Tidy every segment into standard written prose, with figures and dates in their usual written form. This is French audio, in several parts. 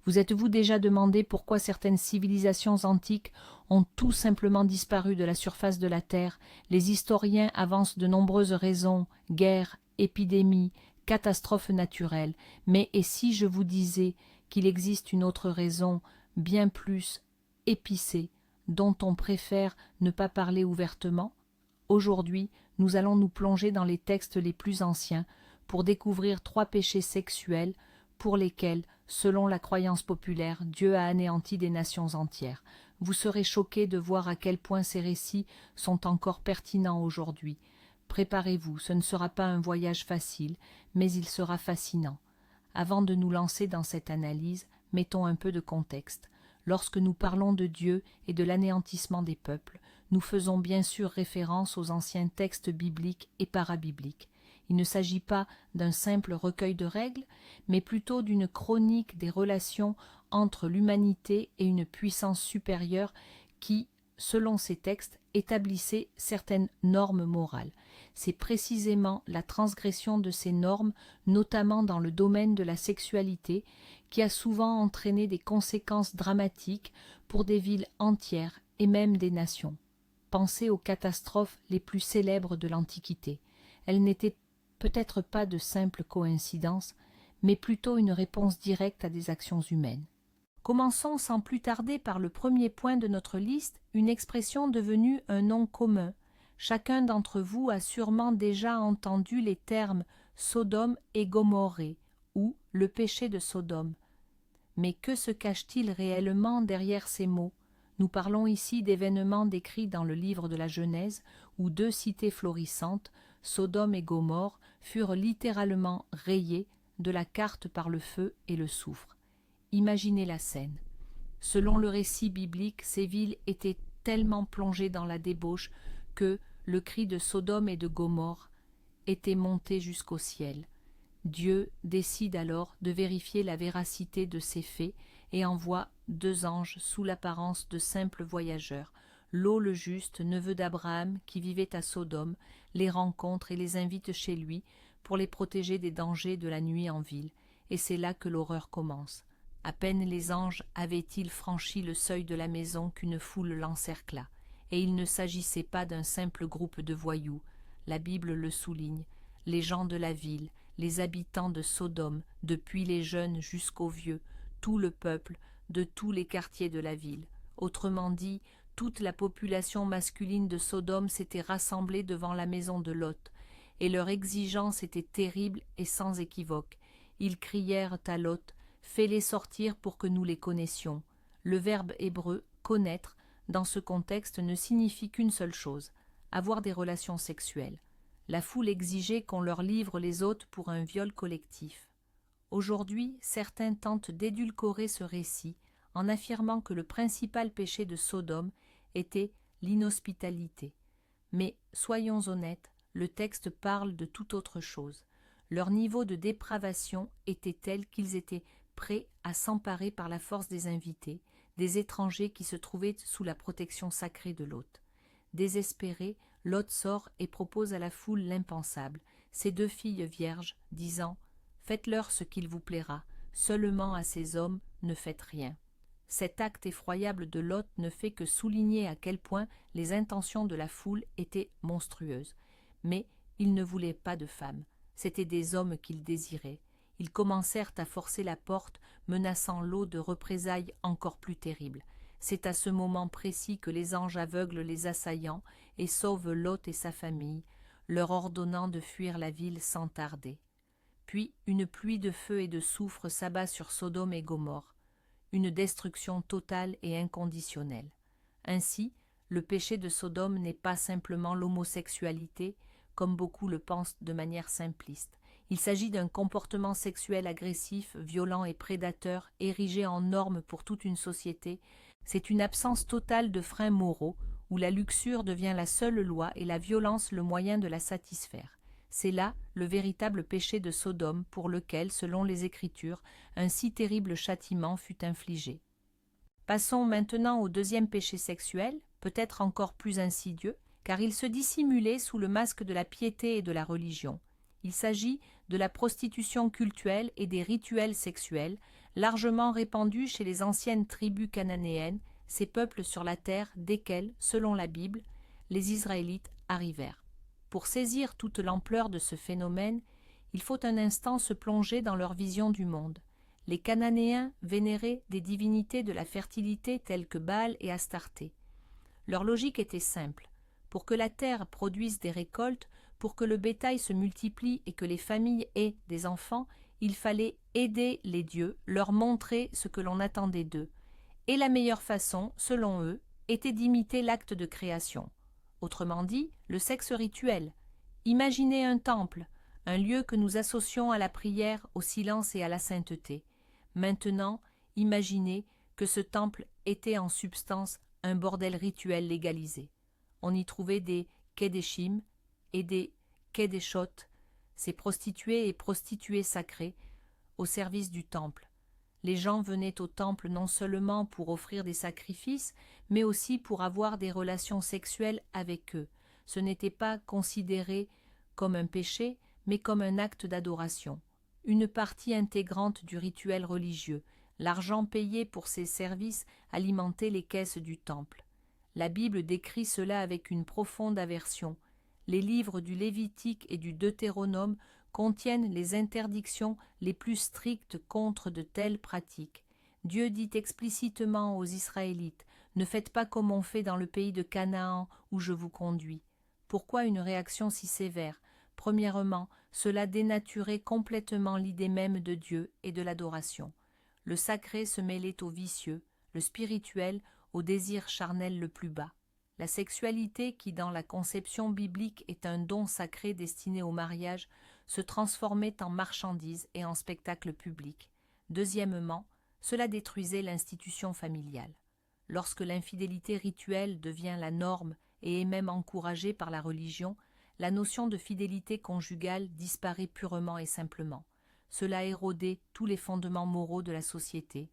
Vous êtes-vous déjà demandé pourquoi certaines civilisations antiques ont tout simplement disparu de la surface de la Terre? Les historiens avancent de nombreuses raisons, guerres, épidémies, catastrophes naturelles. Mais et si je vous disais qu'il existe une autre raison, bien plus épicée, dont on préfère ne pas parler ouvertement? Aujourd'hui, nous allons nous plonger dans les textes les plus anciens pour découvrir 3 péchés sexuels pour lesquels, selon la croyance populaire, Dieu a anéanti des nations entières. Vous serez choqués de voir à quel point ces récits sont encore pertinents aujourd'hui. Préparez-vous, ce ne sera pas un voyage facile, mais il sera fascinant. Avant de nous lancer dans cette analyse, mettons un peu de contexte. Lorsque nous parlons de Dieu et de l'anéantissement des peuples, nous faisons bien sûr référence aux anciens textes bibliques et parabibliques. Il ne s'agit pas d'un simple recueil de règles, mais plutôt d'une chronique des relations entre l'humanité et une puissance supérieure qui, selon ces textes, établissait certaines normes morales. C'est précisément la transgression de ces normes, notamment dans le domaine de la sexualité, qui a souvent entraîné des conséquences dramatiques pour des villes entières et même des nations. Pensez aux catastrophes les plus célèbres de l'Antiquité. Elles n'étaient peut-être pas de simples coïncidences, mais plutôt une réponse directe à des actions humaines. Commençons sans plus tarder par le premier point de notre liste, une expression devenue un nom commun. Chacun d'entre vous a sûrement déjà entendu les termes Sodome et Gomorrhée ou le péché de Sodome. Mais que se cache-t-il réellement derrière ces mots? Nous parlons ici d'événements décrits dans le livre de la Genèse où 2 cités florissantes, Sodome et Gomorrhe, furent littéralement rayées de la carte par le feu et le soufre. Imaginez la scène. Selon le récit biblique, ces villes étaient tellement plongées dans la débauche que le cri de Sodome et de Gomorrhe était monté jusqu'au ciel. Dieu décide alors de vérifier la véracité de ces faits et envoie 2 anges sous l'apparence de simples voyageurs. Lot le juste, neveu d'Abraham, qui vivait à Sodome, les rencontre et les invite chez lui pour les protéger des dangers de la nuit en ville. Et c'est là que l'horreur commence. À peine les anges avaient-ils franchi le seuil de la maison qu'une foule l'encercla. Et il ne s'agissait pas d'un simple groupe de voyous. La Bible le souligne. Les gens de la ville, les habitants de Sodome, depuis les jeunes jusqu'aux vieux, tout le peuple, de tous les quartiers de la ville. Autrement dit, toute la population masculine de Sodome s'était rassemblée devant la maison de Lot, et leur exigence était terrible et sans équivoque. Ils crièrent à Lot, « Fais-les sortir pour que nous les connaissions ». Le verbe hébreu « connaître » dans ce contexte ne signifie qu'une seule chose, avoir des relations sexuelles. La foule exigeait qu'on leur livre les hôtes pour un viol collectif. Aujourd'hui, certains tentent d'édulcorer ce récit en affirmant que le principal péché de Sodome était l'inhospitalité. Mais soyons honnêtes, le texte parle de toute autre chose. Leur niveau de dépravation était tel qu'ils étaient prêts à s'emparer par la force des invités, des étrangers qui se trouvaient sous la protection sacrée de l'hôte. Désespéré, Lot sort et propose à la foule l'impensable, ses 2 filles vierges, disant « Faites-leur ce qu'il vous plaira, seulement à ces hommes ne faites rien ». Cet acte effroyable de Lot ne fait que souligner à quel point les intentions de la foule étaient monstrueuses. Mais il ne voulait pas de femmes, c'étaient des hommes qu'il désirait. Ils commencèrent à forcer la porte, menaçant Lot de représailles encore plus terribles. C'est à ce moment précis que les anges aveuglent les assaillants et sauvent Lot et sa famille, leur ordonnant de fuir la ville sans tarder. Puis une pluie de feu et de soufre s'abat sur Sodome et Gomorrhe, une destruction totale et inconditionnelle. Ainsi, le péché de Sodome n'est pas simplement l'homosexualité, comme beaucoup le pensent de manière simpliste. Il s'agit d'un comportement sexuel agressif, violent et prédateur, érigé en norme pour toute une société. C'est une absence totale de freins moraux, où la luxure devient la seule loi et la violence le moyen de la satisfaire. C'est là le véritable péché de Sodome pour lequel, selon les Écritures, un si terrible châtiment fut infligé. Passons maintenant au 2e péché sexuel, peut-être encore plus insidieux, car il se dissimulait sous le masque de la piété et de la religion. Il s'agit de la prostitution cultuelle et des rituels sexuels, largement répandu chez les anciennes tribus cananéennes, ces peuples sur la terre desquels, selon la Bible, les Israélites arrivèrent. Pour saisir toute l'ampleur de ce phénomène, il faut un instant se plonger dans leur vision du monde. Les Cananéens vénéraient des divinités de la fertilité telles que Baal et Astarté. Leur logique était simple. Pour que la terre produise des récoltes, pour que le bétail se multiplie et que les familles aient des enfants, il fallait aider les dieux, leur montrer ce que l'on attendait d'eux. Et la meilleure façon, selon eux, était d'imiter l'acte de création. Autrement dit, le sexe rituel. Imaginez un temple, un lieu que nous associons à la prière, au silence et à la sainteté. Maintenant, imaginez que ce temple était en substance un bordel rituel légalisé. On y trouvait des kedeshim et des kedeshot, ces prostituées et prostituées sacrées, au service du temple. Les gens venaient au temple non seulement pour offrir des sacrifices, mais aussi pour avoir des relations sexuelles avec eux. Ce n'était pas considéré comme un péché, mais comme un acte d'adoration. Une partie intégrante du rituel religieux, l'argent payé pour ces services alimentait les caisses du temple. La Bible décrit cela avec une profonde aversion. Les livres du Lévitique et du Deutéronome contiennent les interdictions les plus strictes contre de telles pratiques. Dieu dit explicitement aux Israélites « Ne faites pas comme on fait dans le pays de Canaan où je vous conduis ». Pourquoi une réaction si sévère? Premièrement, cela dénaturait complètement l'idée même de Dieu et de l'adoration. Le sacré se mêlait au vicieux, le spirituel au désir charnel le plus bas. La sexualité, qui dans la conception biblique est un don sacré destiné au mariage, se transformait en marchandise et en spectacle public. Deuxièmement, cela détruisait l'institution familiale. Lorsque l'infidélité rituelle devient la norme et est même encouragée par la religion, la notion de fidélité conjugale disparaît purement et simplement. Cela érodait tous les fondements moraux de la société.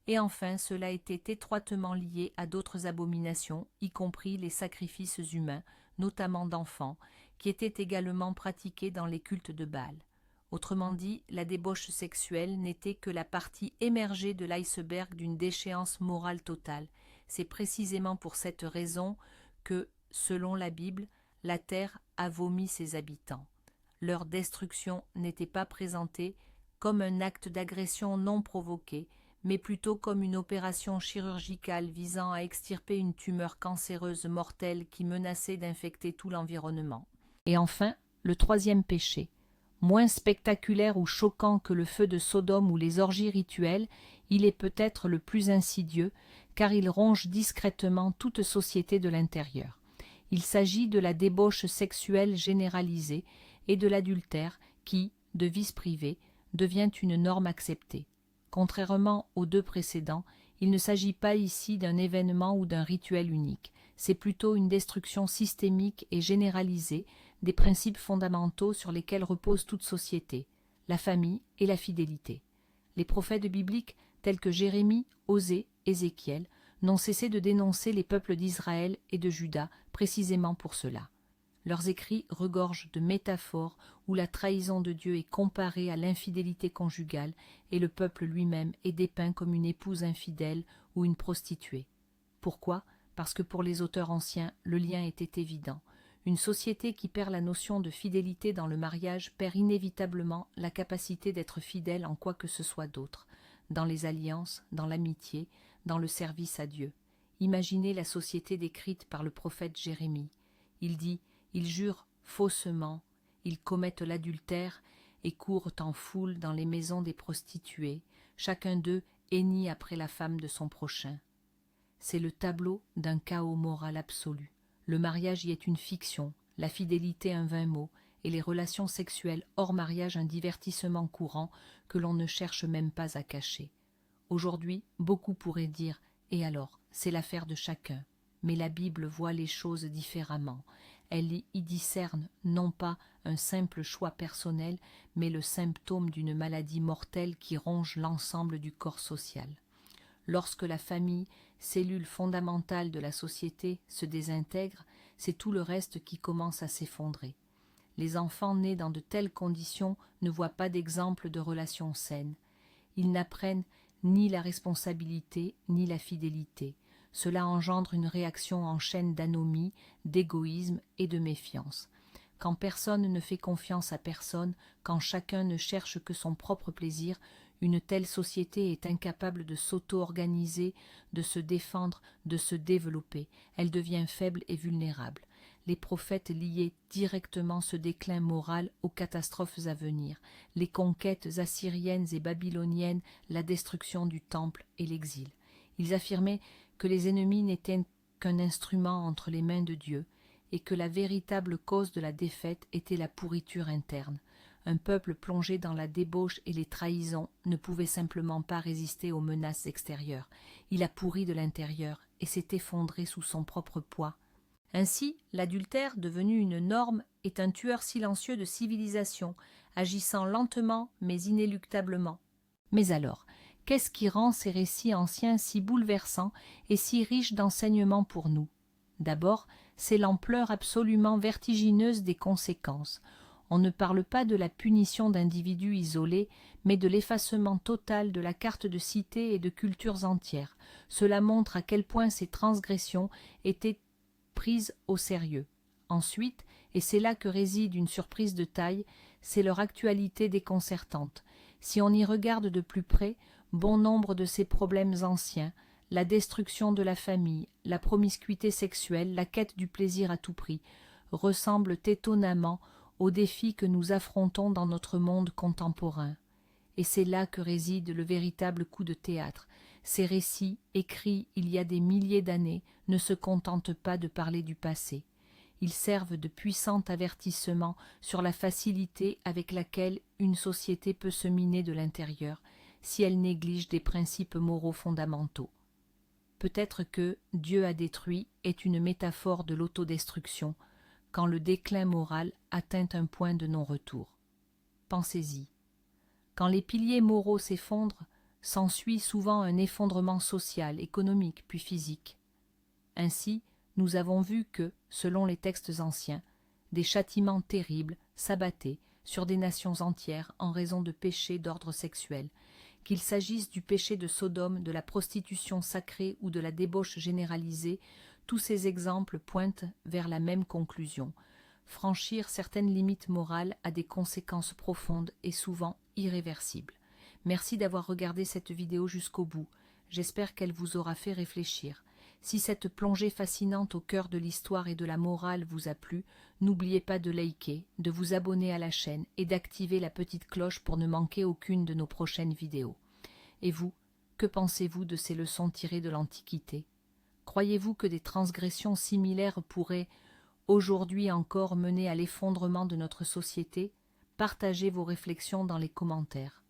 Et enfin, cela était étroitement lié à d'autres abominations, y compris les sacrifices humains, notamment d'enfants, qui étaient également pratiqués dans les cultes de Baal. Autrement dit, la débauche sexuelle n'était que la partie émergée de l'iceberg d'une déchéance morale totale. C'est précisément pour cette raison que, selon la Bible, la terre a vomi ses habitants. Leur destruction n'était pas présentée comme un acte d'agression non provoqué, mais plutôt comme une opération chirurgicale visant à extirper une tumeur cancéreuse mortelle qui menaçait d'infecter tout l'environnement. Et enfin, le troisième péché. Moins spectaculaire ou choquant que le feu de Sodome ou les orgies rituelles, il est peut-être le plus insidieux, car il ronge discrètement toute société de l'intérieur. Il s'agit de la débauche sexuelle généralisée et de l'adultère qui, de vice privé, devient une norme acceptée. Contrairement aux deux précédents, il ne s'agit pas ici d'un événement ou d'un rituel unique, c'est plutôt une destruction systémique et généralisée des principes fondamentaux sur lesquels repose toute société, la famille et la fidélité. Les prophètes bibliques tels que Jérémie, Osée, Ézéchiel n'ont cessé de dénoncer les peuples d'Israël et de Juda précisément pour cela. Leurs écrits regorgent de métaphores où la trahison de Dieu est comparée à l'infidélité conjugale et le peuple lui-même est dépeint comme une épouse infidèle ou une prostituée. Pourquoi? Parce que pour les auteurs anciens, le lien était évident. Une société qui perd la notion de fidélité dans le mariage perd inévitablement la capacité d'être fidèle en quoi que ce soit d'autre, dans les alliances, dans l'amitié, dans le service à Dieu. Imaginez la société décrite par le prophète Jérémie. Il dit « Ils jurent faussement, ils commettent l'adultère et courent en foule dans les maisons des prostituées, chacun d'eux hennit après la femme de son prochain. » C'est le tableau d'un chaos moral absolu. Le mariage y est une fiction, la fidélité un vain mot, et les relations sexuelles hors mariage un divertissement courant que l'on ne cherche même pas à cacher. Aujourd'hui, beaucoup pourraient dire « Et alors, c'est l'affaire de chacun ». Mais la Bible voit les choses différemment. Elle y discerne non pas un simple choix personnel, mais le symptôme d'une maladie mortelle qui ronge l'ensemble du corps social. Lorsque la famille, cellule fondamentale de la société, se désintègre, c'est tout le reste qui commence à s'effondrer. Les enfants nés dans de telles conditions ne voient pas d'exemple de relations saines. Ils n'apprennent ni la responsabilité, ni la fidélité. Cela engendre une réaction en chaîne d'anomie, d'égoïsme et de méfiance. Quand personne ne fait confiance à personne, quand chacun ne cherche que son propre plaisir, une telle société est incapable de s'auto-organiser, de se défendre, de se développer. Elle devient faible et vulnérable. Les prophètes liaient directement ce déclin moral aux catastrophes à venir, les conquêtes assyriennes et babyloniennes, la destruction du temple et l'exil. Ils affirmaient que les ennemis n'étaient qu'un instrument entre les mains de Dieu, et que la véritable cause de la défaite était la pourriture interne. Un peuple plongé dans la débauche et les trahisons ne pouvait simplement pas résister aux menaces extérieures. Il a pourri de l'intérieur et s'est effondré sous son propre poids. Ainsi, l'adultère, devenu une norme, est un tueur silencieux de civilisation, agissant lentement mais inéluctablement. Mais alors, qu'est-ce qui rend ces récits anciens si bouleversants et si riches d'enseignements pour nous? D'abord, c'est l'ampleur absolument vertigineuse des conséquences. On ne parle pas de la punition d'individus isolés, mais de l'effacement total de la carte de cités et de cultures entières. Cela montre à quel point ces transgressions étaient prises au sérieux. Ensuite, et c'est là que réside une surprise de taille, c'est leur actualité déconcertante. Si on y regarde de plus près, bon nombre de ces problèmes anciens, la destruction de la famille, la promiscuité sexuelle, la quête du plaisir à tout prix, ressemblent étonnamment aux défis que nous affrontons dans notre monde contemporain. Et c'est là que réside le véritable coup de théâtre. Ces récits, écrits il y a des milliers d'années, ne se contentent pas de parler du passé. Ils servent de puissant avertissement sur la facilité avec laquelle une société peut se miner de l'intérieur si elle néglige des principes moraux fondamentaux. Peut-être que Dieu a détruit est une métaphore de l'autodestruction, quand le déclin moral atteint un point de non-retour. Pensez-y. Quand les piliers moraux s'effondrent, s'ensuit souvent un effondrement social, économique, puis physique. Ainsi, nous avons vu que, selon les textes anciens, des châtiments terribles s'abattaient sur des nations entières en raison de péchés d'ordre sexuel, qu'il s'agisse du péché de Sodome, de la prostitution sacrée ou de la débauche généralisée, tous ces exemples pointent vers la même conclusion. Franchir certaines limites morales a des conséquences profondes et souvent irréversibles. Merci d'avoir regardé cette vidéo jusqu'au bout. J'espère qu'elle vous aura fait réfléchir. Si cette plongée fascinante au cœur de l'histoire et de la morale vous a plu, n'oubliez pas de liker, de vous abonner à la chaîne et d'activer la petite cloche pour ne manquer aucune de nos prochaines vidéos. Et vous, que pensez-vous de ces leçons tirées de l'Antiquité? Croyez-vous que des transgressions similaires pourraient, aujourd'hui encore, mener à l'effondrement de notre société? Partagez vos réflexions dans les commentaires.